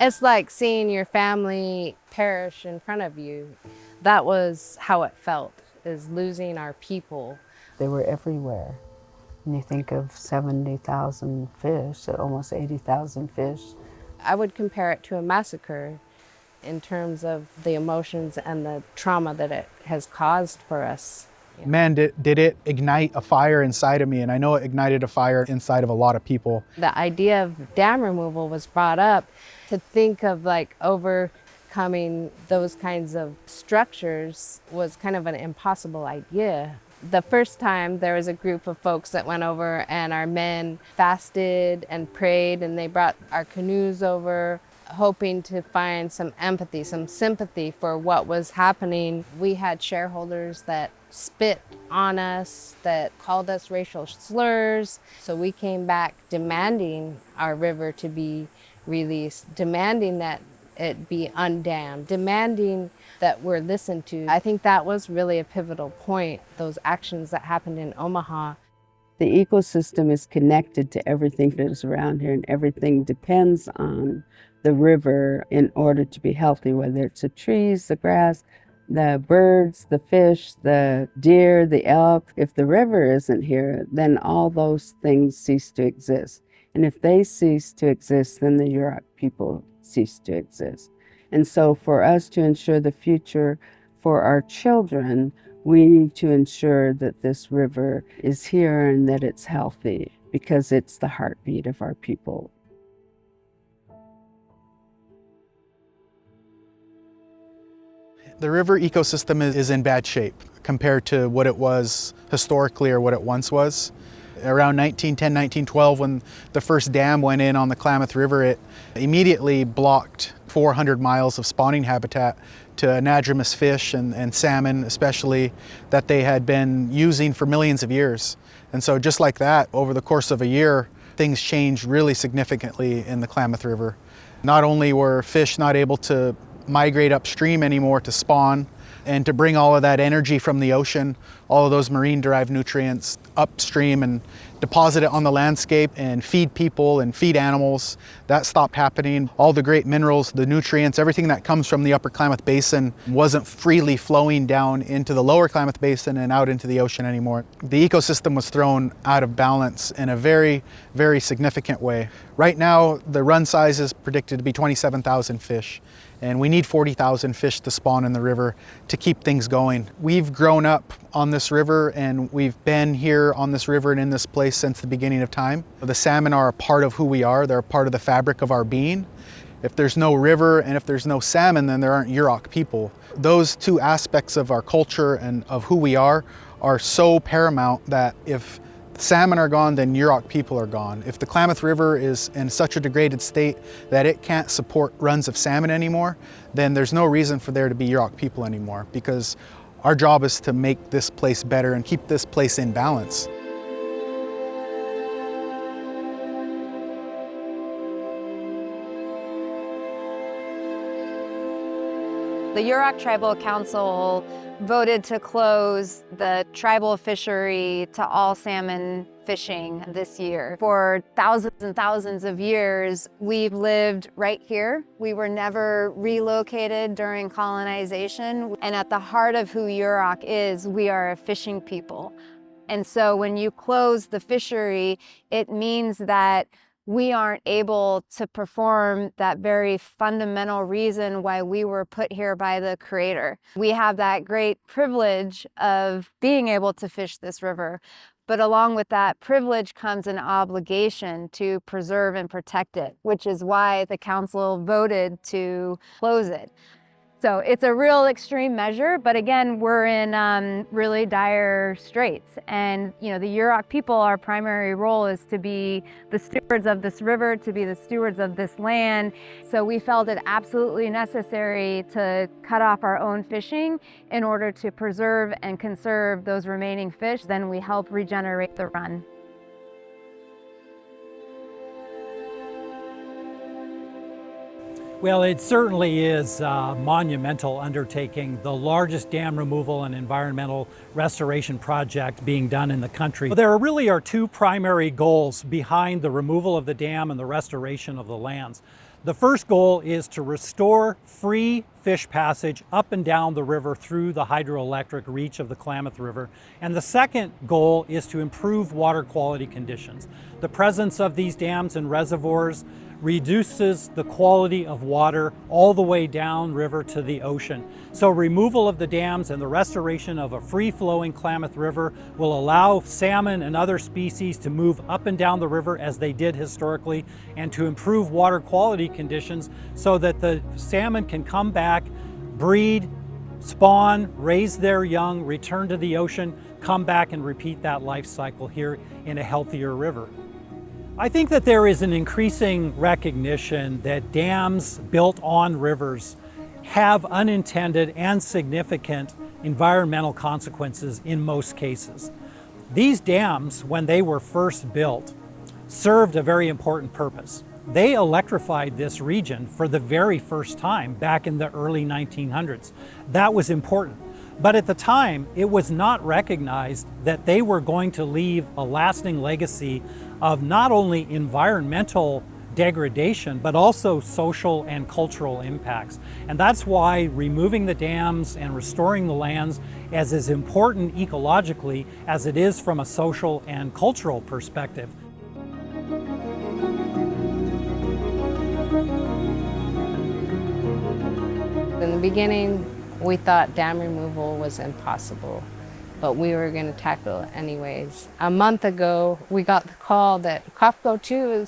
It's like seeing your family perish in front of you. That was how it felt, is losing our people. They were everywhere. And you think of 70,000 fish, almost 80,000 fish. I would compare it to a massacre in terms of the emotions and the trauma that it has caused for us. Man, did it ignite a fire inside of me, and I know it ignited a fire inside of a lot of people. The idea of dam removal was brought up to think of like overcoming those kinds of structures was kind of an impossible idea. The first time there was a group of folks that went over and our men fasted and prayed, and they brought our canoes over hoping to find some empathy, some sympathy for what was happening. We had shareholders that spit on us, that called us racial slurs. So we came back demanding our river to be released, demanding that it be undammed, demanding that we're listened to. I think that was really a pivotal point, those actions that happened in Omaha. The ecosystem is connected to everything that is around here, and everything depends on the river in order to be healthy, whether it's the trees, the grass, the birds, the fish, the deer, the elk. If the river isn't here, then all those things cease to exist. And if they cease to exist, then the Yurok people cease to exist. And so for us to ensure the future for our children, we need to ensure that this river is here and that it's healthy, because it's the heartbeat of our people. The river ecosystem is in bad shape compared to what it was historically or what it once was. Around 1910, 1912, when the first dam went in on the Klamath River, it immediately blocked 400 miles of spawning habitat to anadromous fish and salmon especially, that they had been using for millions of years. And so just like that, over the course of a year, things changed really significantly in the Klamath River. Not only were fish not able to migrate upstream anymore to spawn and to bring all of that energy from the ocean, all of those marine-derived nutrients upstream and deposit it on the landscape and feed people and feed animals. That stopped happening. All the great minerals, the nutrients, everything that comes from the upper Klamath Basin wasn't freely flowing down into the lower Klamath Basin and out into the ocean anymore. The ecosystem was thrown out of balance in a very, very significant way. Right now, the run size is predicted to be 27,000 fish. And we need 40,000 fish to spawn in the river to keep things going. We've grown up on this river, and we've been here on this river and in this place since the beginning of time. The salmon are a part of who we are. They're a part of the fabric of our being. If there's no river and if there's no salmon, then there aren't Yurok people. Those two aspects of our culture and of who we are so paramount that if salmon are gone, then Yurok people are gone. If the Klamath River is in such a degraded state that it can't support runs of salmon anymore, then there's no reason for there to be Yurok people anymore, because our job is to make this place better and keep this place in balance. The Yurok Tribal Council voted to close the tribal fishery to all salmon fishing this year. For thousands and thousands of years, we've lived right here. We were never relocated during colonization. And at the heart of who Yurok is, we are a fishing people. And so when you close the fishery, it means that we aren't able to perform that very fundamental reason why we were put here by the Creator. We have that great privilege of being able to fish this river, but along with that privilege comes an obligation to preserve and protect it, which is why the council voted to close it. So it's a real extreme measure, but again, we're in really dire straits. And the Yurok people, our primary role is to be the stewards of this river, to be the stewards of this land. So we felt it absolutely necessary to cut off our own fishing in order to preserve and conserve those remaining fish. Then we help regenerate the run. Well, it certainly is a monumental undertaking, the largest dam removal and environmental restoration project being done in the country. There really are two primary goals behind the removal of the dam and the restoration of the lands. The first goal is to restore free fish passage up and down the river through the hydroelectric reach of the Klamath River. And the second goal is to improve water quality conditions. The presence of these dams and reservoirs reduces the quality of water all the way down river to the ocean. So removal of the dams and the restoration of a free-flowing Klamath River will allow salmon and other species to move up and down the river as they did historically, and to improve water quality conditions so that the salmon can come back, breed, spawn, raise their young, return to the ocean, come back and repeat that life cycle here in a healthier river. I think that there is an increasing recognition that dams built on rivers have unintended and significant environmental consequences in most cases. These dams, when they were first built, served a very important purpose. They electrified this region for the very first time back in the early 1900s. That was important. But at the time, it was not recognized that they were going to leave a lasting legacy of not only environmental degradation, but also social and cultural impacts. And that's why removing the dams and restoring the lands is as important ecologically as it is from a social and cultural perspective. In the beginning, we thought dam removal was impossible, but we were going to tackle it anyways. A month ago, we got the call that Kopko 2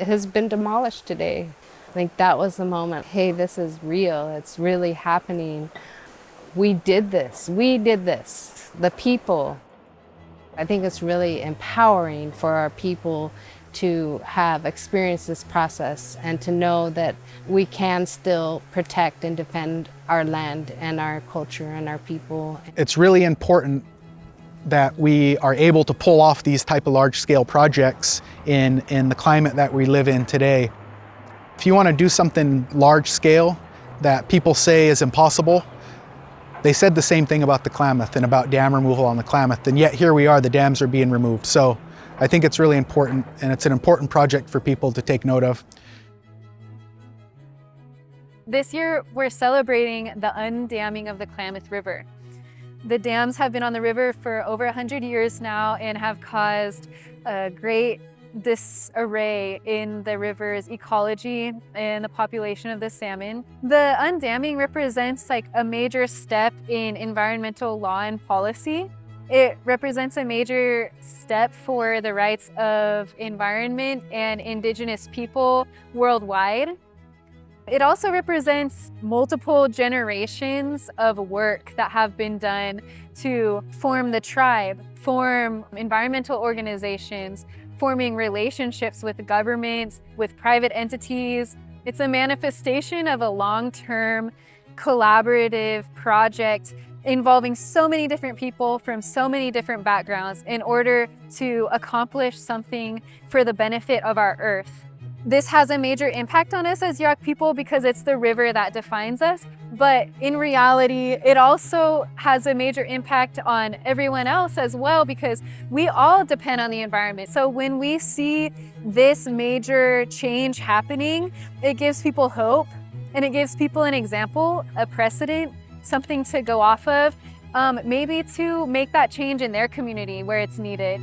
has been demolished today. I think that was the moment. Hey, this is real. It's really happening. We did this. We did this. The people. I think it's really empowering for our people to have experienced this process and to know that we can still protect and defend our land and our culture and our people. It's really important that we are able to pull off these type of large-scale projects in the climate that we live in today. If you want to do something large-scale that people say is impossible, they said the same thing about the Klamath and about dam removal on the Klamath, and yet here we are, the dams are being removed. So I think it's really important, and it's an important project for people to take note of. This year, we're celebrating the undamming of the Klamath River. The dams have been on the river for over 100 years now and have caused a great disarray in the river's ecology and the population of the salmon. The undamming represents like a major step in environmental law and policy. It represents a major step for the rights of environment and indigenous people worldwide. It also represents multiple generations of work that have been done to form the tribe, form environmental organizations, forming relationships with governments, with private entities. It's a manifestation of a long-term collaborative project involving so many different people from so many different backgrounds in order to accomplish something for the benefit of our earth. This has a major impact on us as Yurok people because it's the river that defines us, but in reality, it also has a major impact on everyone else as well because we all depend on the environment. So when we see this major change happening, it gives people hope and it gives people an example, a precedent, something to go off of, maybe to make that change in their community where it's needed.